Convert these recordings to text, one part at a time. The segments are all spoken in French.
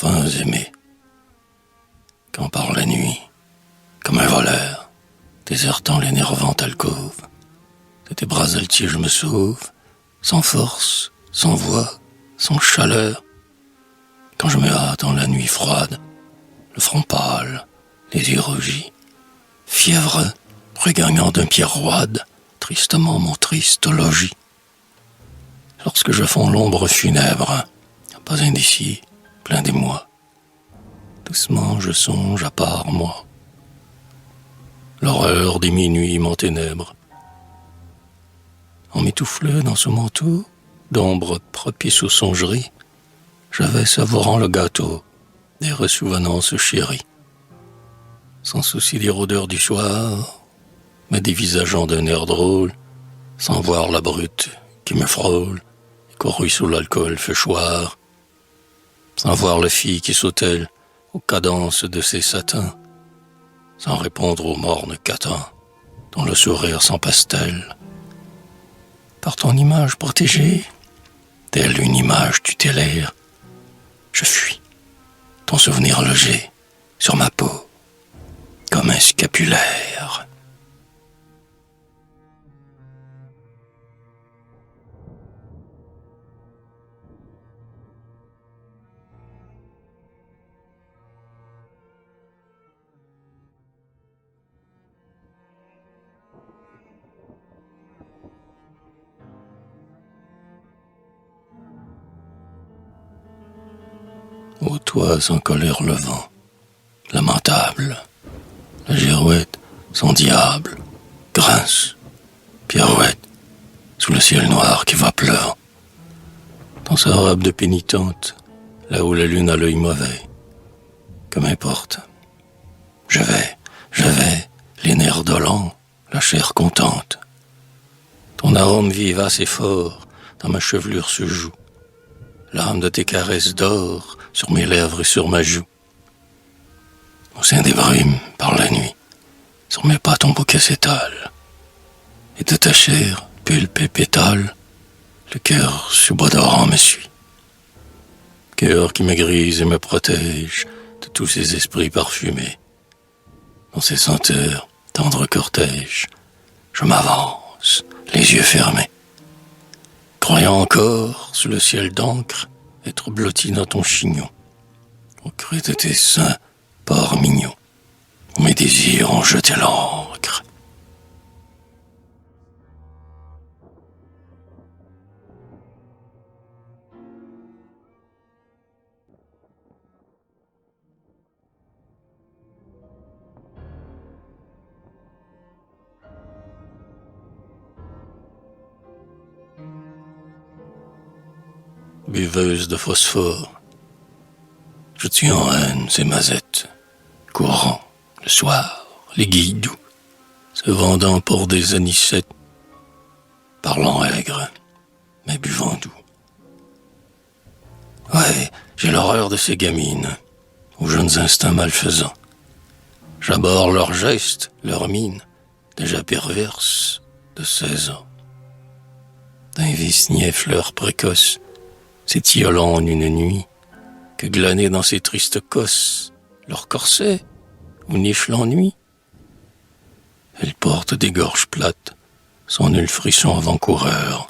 enfin aimé. Quand par la nuit, comme un voleur, désertant l'énervante alcôve, de tes bras altiers je me sauve, sans force, sans voix, sans chaleur. Quand je me hâte en la nuit froide, le front pâle, les yeux rougis, fiévreux, regagnant d'un pied roide, tristement mon triste logis. Lorsque je fonds l'ombre funèbre, pas un d'ici, plein d'émoi, doucement je songe à part moi. L'horreur des minuits m'enténèbre. En m'étoufflant dans ce manteau d'ombre propice aux songeries, je vais savourant le gâteau des ressouvenances chéries. Sans souci des rôdeurs du soir, me dévisageant d'un air drôle, sans voir la brute qui me frôle et qu'au sous l'alcool fait choir, sans voir la fille qui sautelle aux cadences de ses satins, sans répondre aux mornes catins dont le sourire s'empastelle. Par ton image protégée, telle une image tutélaire, je fuis, ton souvenir logé sur ma peau, comme un scapulaire. Ô toi sans colère le vent, lamentable, la girouette sans diable, grince, pirouette, sous le ciel noir qui va pleurant. Dans sa robe de pénitente, là où la lune a l'œil mauvais, que m'importe. Je vais, les nerfs dolents, la chair contente. Ton arôme vivace et fort dans ma chevelure se joue. L'âme de tes caresses d'or sur mes lèvres et sur ma joue. Au sein des brumes, par la nuit, sur mes pas ton bouquet s'étale. Et de ta chair, pulpe et pétale, le cœur subodorant me suit. Cœur qui me grise et me protège de tous ces esprits parfumés. Dans ces senteurs, tendre cortège, je m'avance, les yeux fermés. Croyant encore, sous le ciel d'encre, être blotti dans ton chignon. Au creux de tes seins, port mignon, où mes désirs ont jeté l'encre. Buveuse de phosphore, je tue en haine ces mazettes, courant, le soir, les guilles doux, se vendant pour des anicettes, parlant aigre, mais buvant doux. Ouais, j'ai l'horreur de ces gamines, aux jeunes instincts malfaisants. J'abhorre leurs gestes, leurs mines, déjà perverses, de 16 ans. D'un vice-niais fleur précoce, s'étiolant en une nuit, que glaner dans ces tristes cosses, leur corset, où niche l'ennui. Elles portent des gorges plates, sans nul frisson avant-coureur,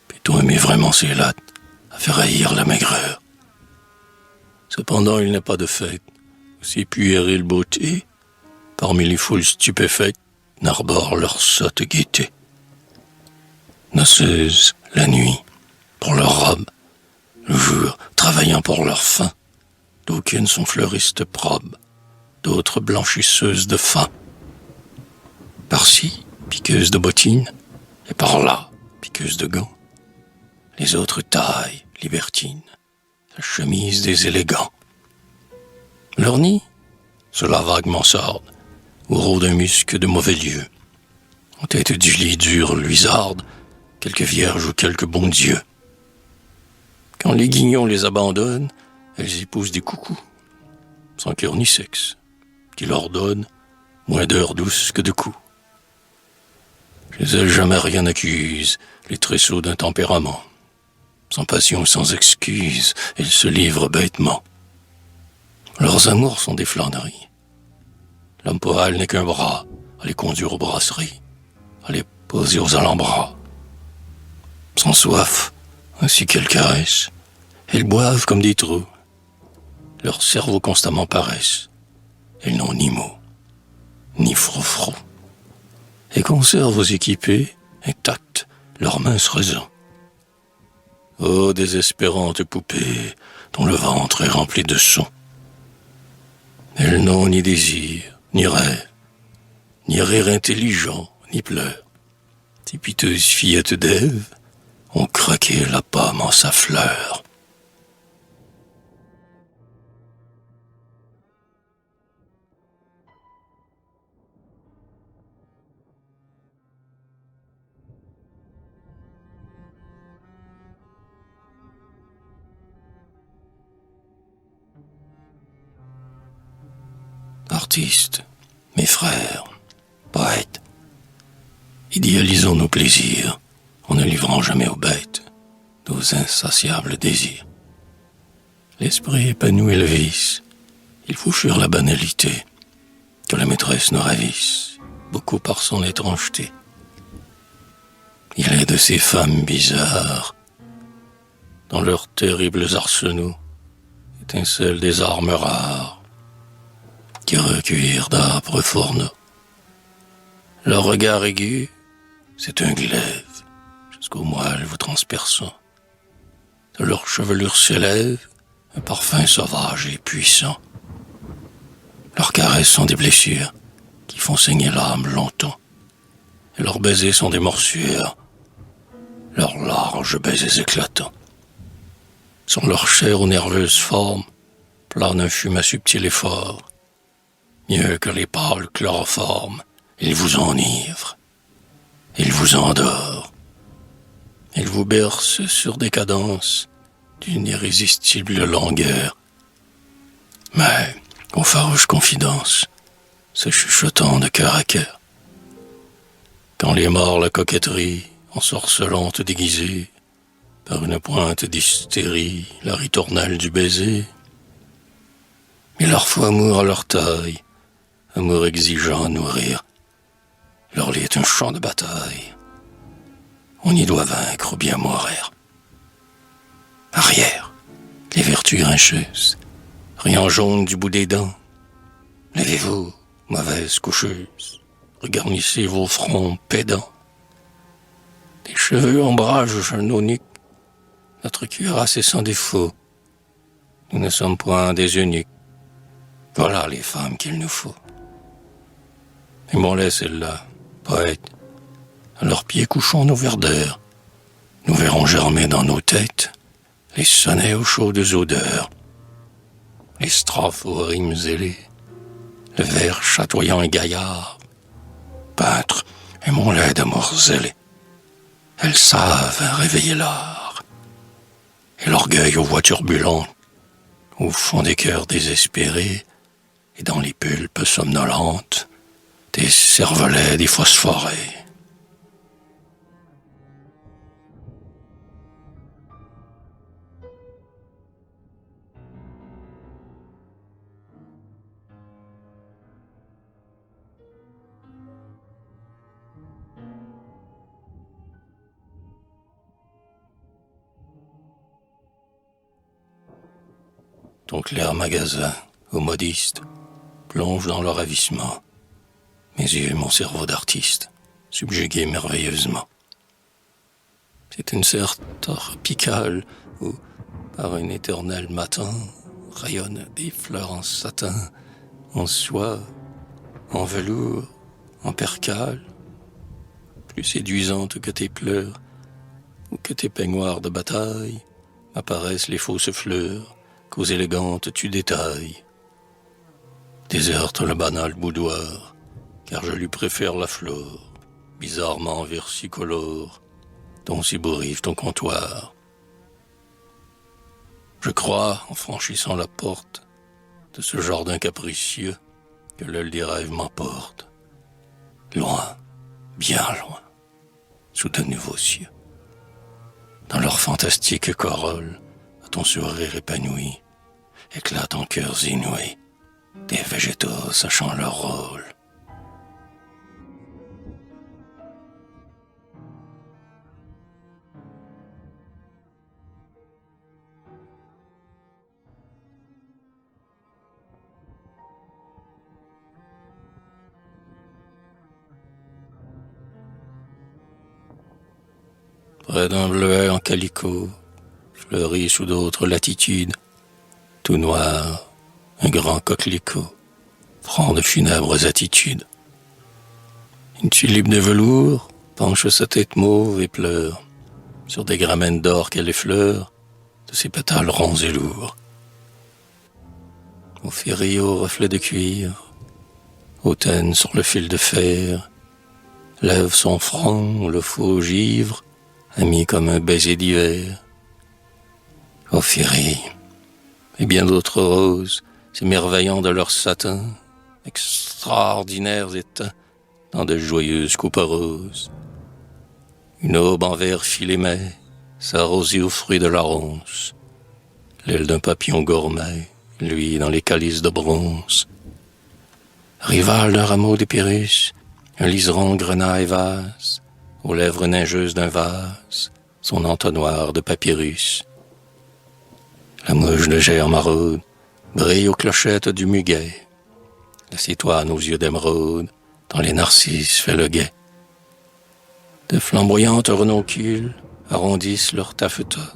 plutôt aimer vraiment ses lattes, à faire haïr la maigreur. Cependant il n'est pas de fête, aussi puérile beauté, parmi les foules stupéfaites, n'arborent leur sotte gaieté. Noceuses, la nuit, pour leur robe, le jour, travaillant pour leur faim, d'aucunes sont fleuristes probes, d'autres blanchisseuses de faim. Par-ci, piqueuses de bottines, et par-là, piqueuses de gants. Les autres taillent, libertines, la chemise des élégants. Leur nid, cela vaguement sorde, où rôde un musc de mauvais lieu. En tête du lit dur luisarde, quelques vierges ou quelques bons dieux. Quand les guignons les abandonnent, elles épousent des coucous, sans cœur ni sexe, qui leur donnent moins d'heures douces que de coups. Chez elles jamais rien n'accuse les tresseaux d'un tempérament. Sans passion, sans excuse, elles se livrent bêtement. Leurs amours sont des flâneries. L'homme pour elle n'est qu'un bras, à les conduire aux brasseries, à les poser aux alambras. Sans soif, ainsi qu'elles caressent, elles boivent comme des trous. Leurs cerveaux constamment paraissent. Elles n'ont ni mots, ni froufrou, et conservent aux équipés intactes leurs minces raisons. Ô désespérantes poupées, dont le ventre est rempli de sons. Elles n'ont ni désir, ni rêve, ni rire intelligent, ni pleurs. Ces piteuses fillettes d'Ève ont craqué la pomme en sa fleur. Artistes, mes frères, poètes, idéalisons nos plaisirs en ne livrant jamais aux bêtes nos insatiables désirs. L'esprit épanouit le vice, il faut fuir la banalité, que la maîtresse nous ravisse, beaucoup par son étrangeté. Il est de ces femmes bizarres, dans leurs terribles arsenaux, étincellent des armes rares, qui recueillirent d'âpres fourneaux. Leur regard aigu, c'est un glaive, jusqu'au moelle vous transperçant. De leur chevelure s'élève un parfum sauvage et puissant. Leurs caresses sont des blessures qui font saigner l'âme longtemps. Et leurs baisers sont des morsures, leurs larges baisers éclatants. Sur leur chair aux nerveuses formes plane un fumet subtil et fort. Mieux que les pâles chloroformes, il vous enivre, il vous endort, il vous berce sur des cadences d'une irrésistible longueur. Mais, aux farouches confidences, se chuchotant de cœur à cœur, quand les morts la coquetterie, ensorcelante déguisée, par une pointe d'hystérie, la ritournelle du baiser, mais leur fou amour à leur taille, amour exigeant à nourrir. Leur lit est un champ de bataille. On y doit vaincre ou bien mourir. Arrière, les vertus grincheuses, riant jaune du bout des dents. Levez-vous, mauvaise coucheuse, regarnissez vos fronts pédants. Des cheveux ombragent nos nuques, notre cuirasse est sans défaut. Nous ne sommes point des eunuques. Voilà les femmes qu'il nous faut. Aimons-les, celles-là, poètes. À leurs pieds couchons nos vers d'air. Nous verrons germer dans nos têtes les sonnets aux chaudes odeurs, les strophes aux rimes ailées, le vers chatoyant et gaillard. Peintres, aimons-les d'amour zélé. Elles savent réveiller l'art. Et l'orgueil aux voix turbulentes, au fond des cœurs désespérés, et dans les pulpes somnolentes, des cervelets des phosphorés. Ton clair magasin, aux modistes, plonge dans le ravissement. Mes yeux, mon cerveau d'artiste, subjugué merveilleusement. C'est une serre tropicale où, par un éternel matin, rayonnent des fleurs en satin, en soie, en velours, en percale, plus séduisantes que tes pleurs ou que tes peignoirs de bataille, apparaissent les fausses fleurs qu'aux élégantes tu détailles. Déserte le banal boudoir, car je lui préfère la flore, bizarrement versicolore, dont s'ébourive ton comptoir. Je crois, en franchissant la porte de ce jardin capricieux, que l'aile des rêves m'emporte, loin, bien loin, sous de nouveaux cieux. Dans leur fantastique corolle, à ton sourire épanoui, éclatent en chœurs inouïs, des végétaux sachant leur rôle. Près d'un bleuet en calicot, fleuri sous d'autres latitudes, tout noir, un grand coquelicot, prend de funèbres attitudes. Une tulipe de velours penche sa tête mauve et pleure sur des gramènes d'or qu'elle effleure de ses pétales ronds et lourds. Au ferry au reflet de cuir, hautaine sur le fil de fer, lève son front le faux givre, ami comme un baiser d'hiver. Ophélie et bien d'autres roses, s'émerveillant de leur satin, extraordinaires éteints dans de joyeuses coupes roses. Une aube en verre filet s'arrosit aux fruits de la ronce, l'aile d'un papillon gourmet, lui dans les calices de bronze. Rival d'un rameau d'épirus, un liseron grenaille vase, aux lèvres neigeuses d'un vase, son entonnoir de papyrus. La mouche de germe maraude brille aux clochettes du muguet. La citoine aux yeux d'émeraude, dans les narcisses fait le guet. De flamboyantes renoncules arrondissent leur taffetas.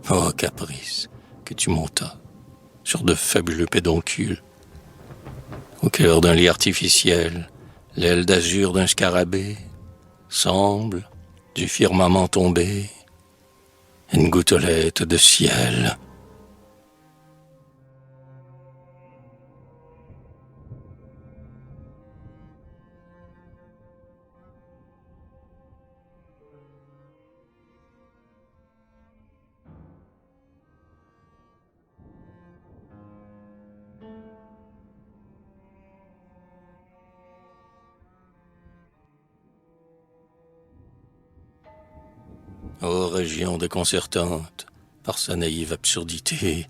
Oh caprice, que tu montas sur de fabuleux pédoncules. Au cœur d'un lit artificiel, l'aile d'azur d'un scarabée semble, du firmament tombé, une gouttelette de ciel. Ô région déconcertante, par sa naïve absurdité,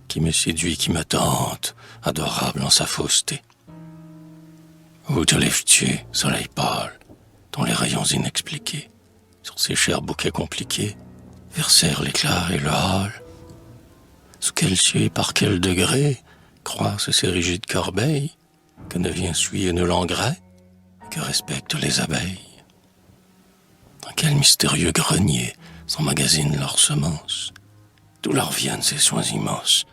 qui me séduit, qui me tente, adorable en sa fausseté. Où te lèves-tu, soleil pâle, dont les rayons inexpliqués, sur ces chers bouquets compliqués, versèrent l'éclat et le hâle? Sous quel ciel, par quel degré, croissent ces rigides corbeilles, que ne vient souiller nul engrais, que respectent les abeilles? Dans quel mystérieux grenier s'emmagasinent leurs semences? D'où leur viennent ces soins immenses?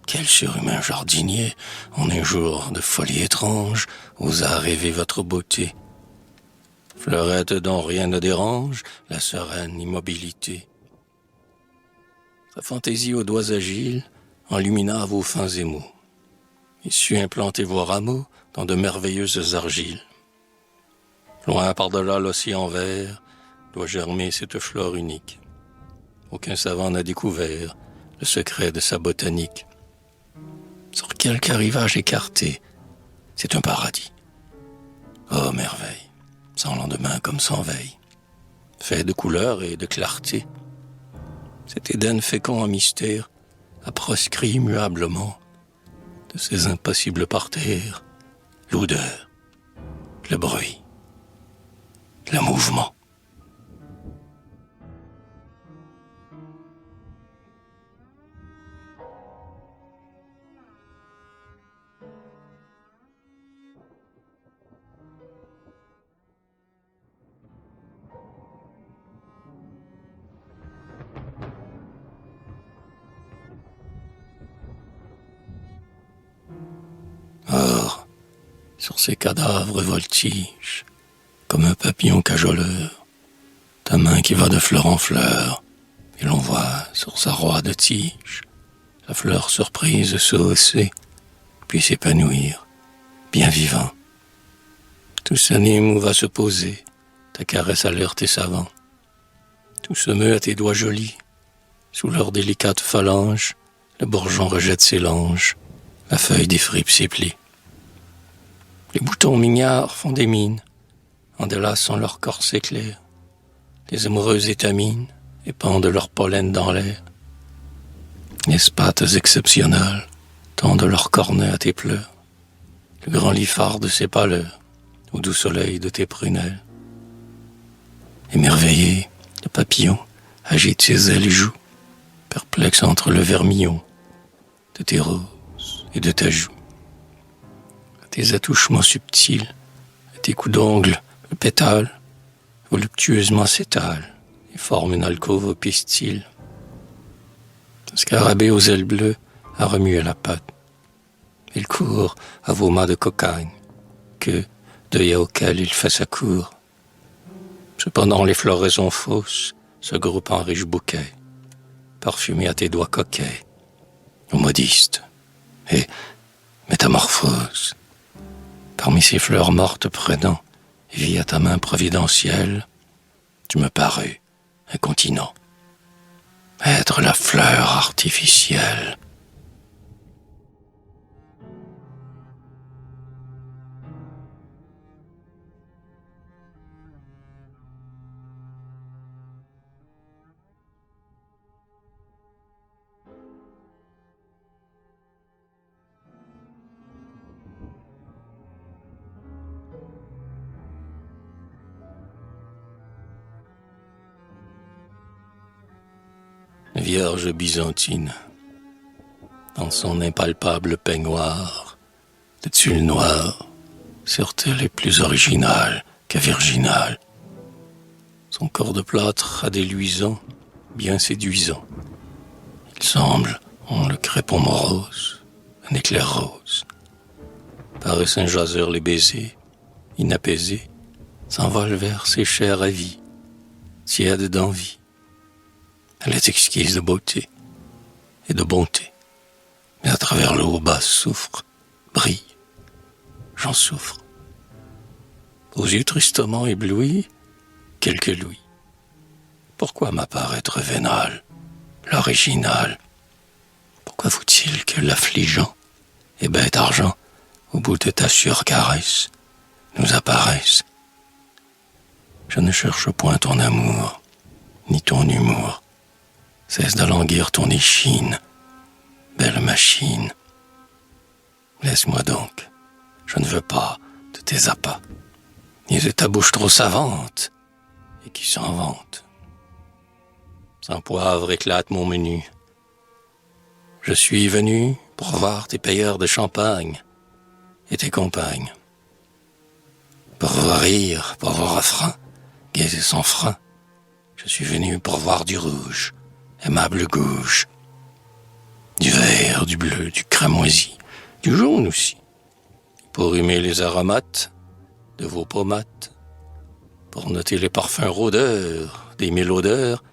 Quel surhumain jardinier, en un jour de folie étrange, osa rêver votre beauté? Fleurette dont rien ne dérange la sereine immobilité. Sa fantaisie aux doigts agiles enlumina vos fins émaux, et sut implanter vos rameaux dans de merveilleuses argiles. Loin par-delà l'océan vert, doit germer cette flore unique. Aucun savant n'a découvert le secret de sa botanique. Sur quelque rivage écarté, c'est un paradis. Oh merveille, sans lendemain comme sans veille, fait de couleurs et de clarté. Cet Éden fécond en mystère a proscrit immuablement de ces impossibles parterres l'odeur, le bruit, le mouvement. Or, sur ces cadavres voltiges, comme un papillon cajoleur, ta main qui va de fleur en fleur, et l'on voit sur sa roie de tige la fleur surprise se hausser, puis s'épanouir, bien vivant. Tout s'anime ou va se poser, ta caresse alerte et savant. Tout se meut à tes doigts jolis, sous leurs délicates phalanges, le bourgeon rejette ses langes, la feuille défripe ses plis. Les boutons mignards font des mines, en délaçant leur corset clair. Les amoureuses étaminent, épandent leur pollen dans l'air. Les spattes exceptionnelles tendent leurs cornets à tes pleurs, le grand lifard de ses pâleurs, au doux soleil de tes prunelles. Émerveillé, le papillon agite ses ailes et joue, perplexe entre le vermillon de tes roses et de ta joue. À tes attouchements subtils, à tes coups d'ongle, le pétale, voluptueusement s'étale et forme une alcôve au pistil. Le scarabée aux ailes bleues a remué la patte. Il court à vos mains de cocagne, que, deuil auquel il fait sa cour. Cependant les floraisons fausses se groupent en riches bouquets, parfumés à tes doigts coquets, ou modistes, et métamorphose. Parmi ces fleurs mortes prenant vie à ta main providentielle, tu me parus incontinent, être la fleur artificielle. Vierge byzantine, dans son impalpable peignoir de tulle noire, sert-elle est plus originale que virginale. Son corps de plâtre a des luisants bien séduisants. Il semble, en le crépon morose, un éclair rose. Paraissent un jaseur les baisers, inapaisés, s'envole vers ses chairs ravies, tièdes d'envie. Elle est exquise de beauté et de bonté, mais à travers l'eau basse souffre, brille, j'en souffre. Aux yeux tristement éblouis, quelques louis. Pourquoi m'apparaître vénal, l'original? Pourquoi faut-il que l'affligeant et bête argent, au bout de ta sûre caresse, nous apparaisse? Je ne cherche point ton amour, ni ton humour. Cesse de languir ton échine, belle machine. Laisse-moi donc, je ne veux pas de tes appâts, ni de ta bouche trop savante, et qui s'en vante. Sans poivre éclate mon menu. Je suis venu pour voir tes payeurs de champagne et tes compagnes. Pour vos rires, pour vos refrains, gais et sans frein, je suis venu pour voir du rouge, aimable gouge, du vert, du bleu, du cramoisi, du jaune aussi, pour humer les aromates de vos pomates, pour noter les parfums rôdeurs des mille odeurs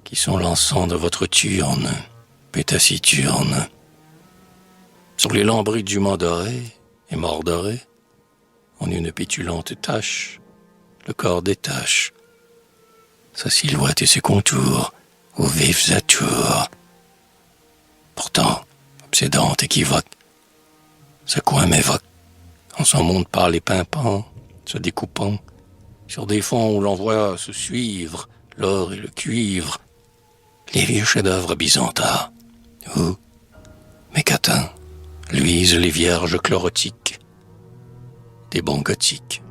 qui sont l'encens de votre turne, pétaciturne. Sur les lambris du Mont doré et mordoré, en une pétulante tache, le corps détache sa silhouette et ses contours aux vifs atours. Pourtant, obsédante, équivoque, ce coin m'évoque, en son monde pâle et pimpant, se découpant, sur des fonds où l'on voit se suivre l'or et le cuivre, les vieux chefs-d'œuvre byzantins, où, mécatins, luisent les vierges chlorotiques, des bons gothiques.